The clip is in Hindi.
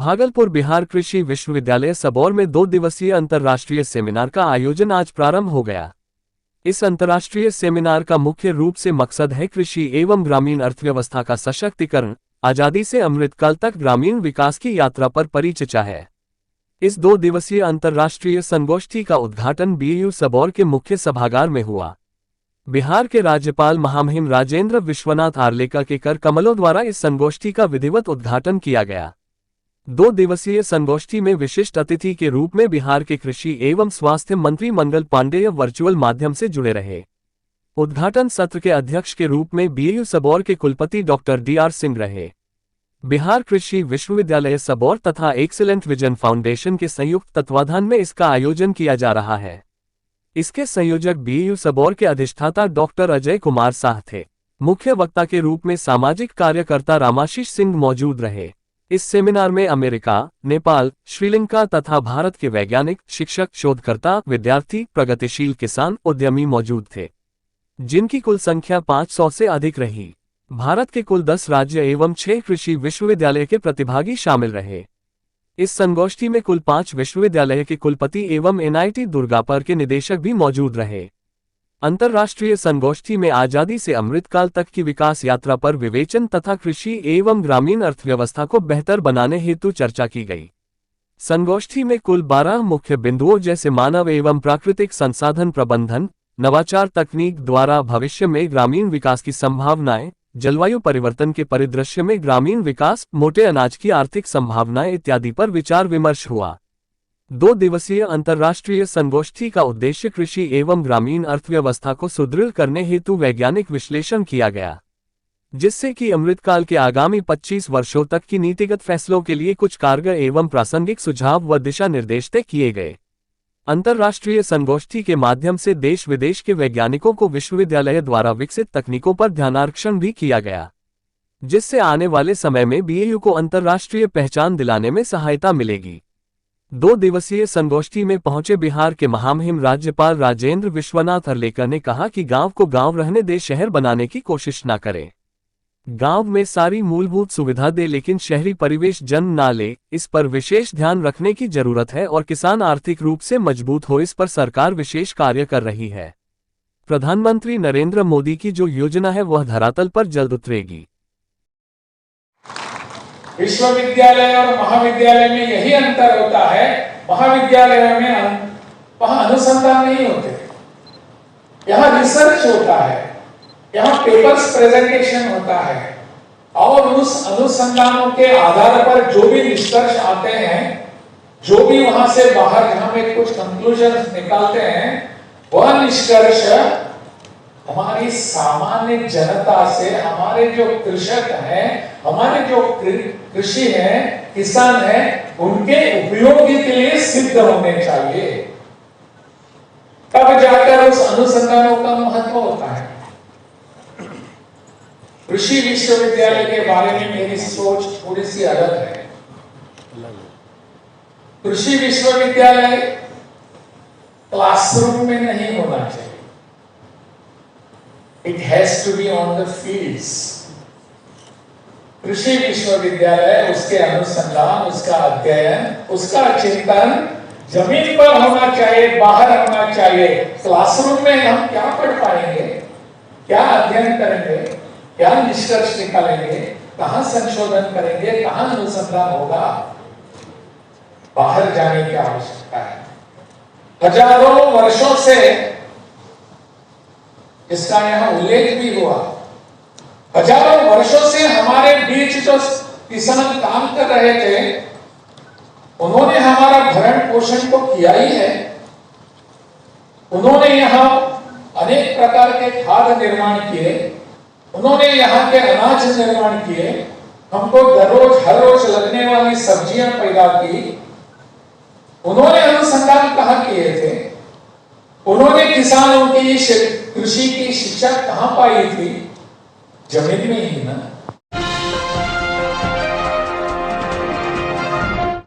भागलपुर बिहार कृषि विश्वविद्यालय सबौर में 2 दिवसीय अंतर्राष्ट्रीय सेमिनार का आयोजन आज प्रारंभ हो गया। इस अंतर्राष्ट्रीय सेमिनार का मुख्य रूप से मकसद है कृषि एवं ग्रामीण अर्थव्यवस्था का सशक्तिकरण, आजादी से अमृतकाल तक ग्रामीण विकास की यात्रा पर परिचर्चा है। इस 2 दिवसीय अंतर्राष्ट्रीय संगोष्ठी का उद्घाटन बीएयू सबौर के मुख्य सभागार में हुआ। बिहार के राज्यपाल महामहिम राजेंद्र विश्वनाथ आर्लेकर के कर कमलों द्वारा इस संगोष्ठी का विधिवत उद्घाटन किया गया। 2 दिवसीय संगोष्ठी में विशिष्ट अतिथि के रूप में बिहार के कृषि एवं स्वास्थ्य मंत्री मंगल पांडेय वर्चुअल माध्यम से जुड़े रहे। उद्घाटन सत्र के अध्यक्ष के रूप में बीएयू सबौर के कुलपति डॉक्टर डीआर सिंह रहे। बिहार कृषि विश्वविद्यालय सबौर तथा एक्सीलेंट विजन फाउंडेशन के संयुक्त तत्वाधान में इसका आयोजन किया जा रहा है। इसके संयोजक बीएयू सबौर के अधिष्ठाता डॉक्टर अजय कुमार साह थे। मुख्य वक्ता के रूप में सामाजिक कार्यकर्ता रामाशीष सिंह मौजूद रहे। इस सेमिनार में अमेरिका, नेपाल, श्रीलंका तथा भारत के वैज्ञानिक, शिक्षक, शोधकर्ता, विद्यार्थी, प्रगतिशील किसान, उद्यमी मौजूद थे, जिनकी कुल संख्या 500 से अधिक रही। भारत के कुल 10 राज्य एवं 6 कृषि विश्वविद्यालय के प्रतिभागी शामिल रहे। इस संगोष्ठी में कुल 5 विश्वविद्यालय के कुलपति एवं एनआईटी दुर्गापुर के निदेशक भी मौजूद रहे। अंतर्राष्ट्रीय संगोष्ठी में आजादी से अमृतकाल तक की विकास यात्रा पर विवेचन तथा कृषि एवं ग्रामीण अर्थव्यवस्था को बेहतर बनाने हेतु चर्चा की गई। संगोष्ठी में कुल 12 मुख्य बिंदुओं जैसे मानव एवं प्राकृतिक संसाधन प्रबंधन, नवाचार तकनीक द्वारा भविष्य में ग्रामीण विकास की संभावनाएं, जलवायु परिवर्तन के परिदृश्य में ग्रामीण विकास, मोटे अनाज की आर्थिक संभावनाएं इत्यादि पर विचार विमर्श हुआ। 2 दिवसीय अंतर्राष्ट्रीय संगोष्ठी का उद्देश्य कृषि एवं ग्रामीण अर्थव्यवस्था को सुदृढ़ करने हेतु वैज्ञानिक विश्लेषण किया गया, जिससे कि अमृतकाल के आगामी 25 वर्षों तक की नीतिगत फैसलों के लिए कुछ कारगर एवं प्रासंगिक सुझाव व दिशा निर्देश तय किए गए। अंतर्राष्ट्रीय संगोष्ठी के माध्यम से देश विदेश के वैज्ञानिकों को विश्वविद्यालय द्वारा विकसित तकनीकों पर ध्यानाकर्षण भी किया गया, जिससे आने वाले समय में बीएयू को अंतर्राष्ट्रीय पहचान दिलाने में सहायता मिलेगी। 2 दिवसीय संगोष्ठी में पहुंचे बिहार के महामहिम राज्यपाल राजेंद्र विश्वनाथ आर्लेकर ने कहा कि गांव को गांव रहने दे, शहर बनाने की कोशिश न करें। गांव में सारी मूलभूत सुविधा दे लेकिन शहरी परिवेश जन्म ना ले, इस पर विशेष ध्यान रखने की जरूरत है और किसान आर्थिक रूप से मजबूत हो, इस पर सरकार विशेष कार्य कर रही है। प्रधानमंत्री नरेंद्र मोदी की जो योजना है वह धरातल पर जल्द उतरेगी। विश्वविद्यालय और महाविद्यालय में यही अंतर होता है, महाविद्यालय में वहां अनुसंधान नहीं होते, यहाँ रिसर्च होता है, यहाँ पेपर्स प्रेजेंटेशन होता है और उस अनुसंधानों के आधार पर जो भी निष्कर्ष आते हैं, जो भी वहां से बाहर जहां में कुछ कंक्लूजन निकालते हैं, वह निष्कर्ष हमारी सामान्य जनता से, हमारे जो कृषक हैं, हमारे जो कृषि हैं, किसान हैं, उनके उपयोग के लिए सिद्ध होने चाहिए। तब जाकर उस अनुसंधानों का महत्व होता है। कृषि विश्वविद्यालय के बारे में मेरी सोच थोड़ी सी अलग है। कृषि विश्वविद्यालय क्लासरूम में नहीं होना चाहिए। It has to be on the fields. कृषि विश्वविद्यालय, उसके अनुसंधान, उसका अध्ययन, उसका चिंतन जमीन पर होना चाहिए, बाहर होना चाहिए। क्लासरूम में हम क्या पढ़ पाएंगे, क्या अध्ययन करेंगे, क्या निष्कर्ष निकालेंगे, कहां संशोधन करेंगे, कहां अनुसंधान होगा, बाहर जाने की आवश्यकता है। हजारों वर्षों से इसका यहाँ उल्लेख भी हुआ। हजारों वर्षों से हमारे बीच जो किसान काम कर रहे थे, उन्होंने हमारा भरण पोषण तो किया ही है। उन्होंने यहाँ अनेक प्रकार के खाद्य निर्माण किए, उन्होंने यहाँ के अनाज निर्माण किए, हमको हर रोज लगने वाली सब्जियां पैदा की। उन्होंने अनुसंधान कहाँ किए थे? उन्होंने किसानों की कृषि की शिक्षा कहां पाई थी? जमीन में ही ना।